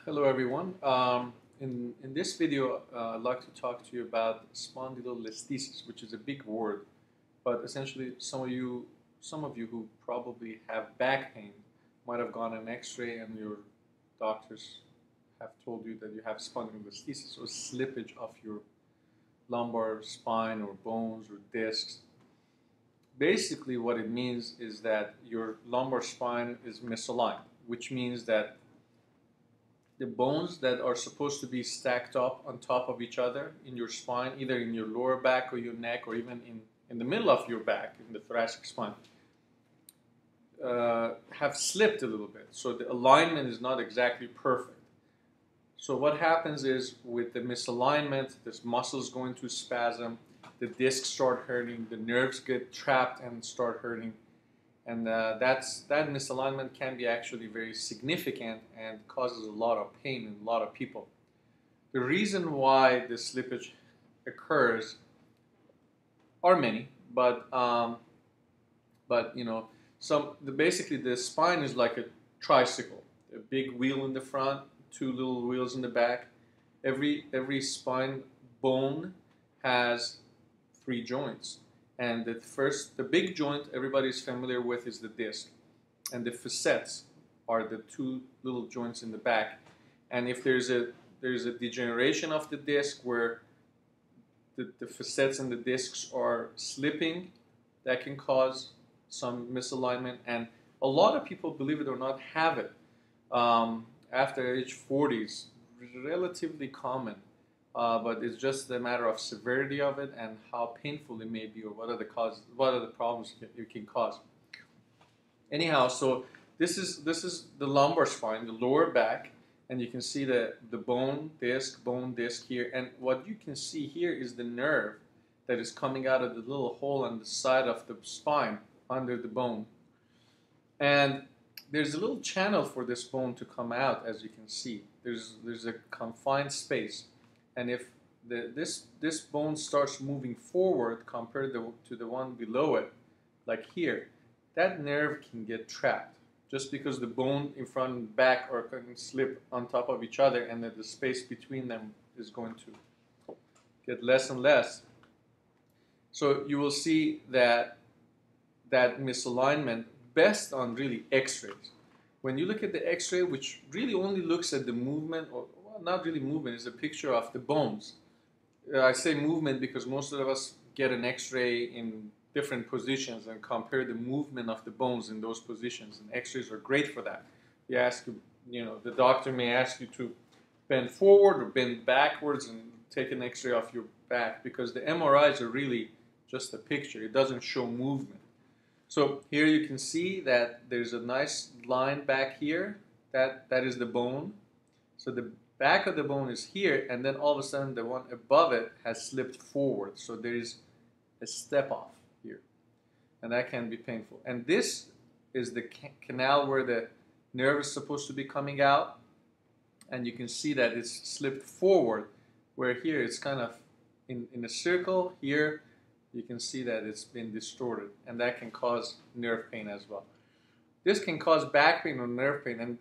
Hello everyone. In this video, I'd like to talk to you about spondylolysthesis, which is a big word, but essentially some of you who probably have back pain might have gone an X-ray and your doctors have told you that you have spondylolysthesis, or slippage of your lumbar spine or bones or discs. Basically, what it means is that your lumbar spine is misaligned, which means that the bones that are supposed to be stacked up on top of each other in your spine, either in your lower back or your neck, or even in the middle of your back, in the thoracic spine, have slipped a little bit. So the alignment is not exactly perfect. So what happens is, with the misalignment, this muscles go into spasm, the discs start hurting, the nerves get trapped and start hurting. And that misalignment can be actually very significant and causes a lot of pain in a lot of people. The reason why the slippage occurs are many, but basically the spine is like a tricycle, a big wheel in the front, two little wheels in the back. Every spine bone has 3 joints. And the big joint everybody's familiar with is the disc. And the facets are the 2 little joints in the back. And if there's a degeneration of the disc where the facets and the discs are slipping, that can cause some misalignment. And a lot of people, believe it or not, have it after age 40. It's relatively common. But it's just a matter of severity of it and how painful it may be, or what are the problems it can cause. Anyhow, so this is the lumbar spine, the lower back, and you can see the bone disc here. And what you can see here is the nerve that is coming out of the little hole on the side of the spine under the bone. And there's a little channel for this bone to come out, as you can see. There's a confined space. And if this bone starts moving forward compared to the one below it, like here, that nerve can get trapped just because the bone in front and back are going to slip on top of each other, and that the space between them is going to get less and less. So you will see that misalignment best on really X-rays. When you look at the X-ray, which really only looks at the movement, or not really movement, is a picture of the bones. I say movement because most of us get an X-ray in different positions and compare the movement of the bones in those positions. And X-rays are great for that. You ask, the doctor may ask you to bend forward or bend backwards and take an X-ray of your back, because the MRIs are really just a picture. It doesn't show movement. So here you can see that there's a nice line back here. That is the bone. So the back of the bone is here, and then all of a sudden the one above it has slipped forward. So there is a step off here, and that can be painful. And this is the canal where the nerve is supposed to be coming out, and you can see that it's slipped forward, where here it's kind of in a circle. Here you can see that it's been distorted, and that can cause nerve pain as well. This can cause back pain or nerve pain, and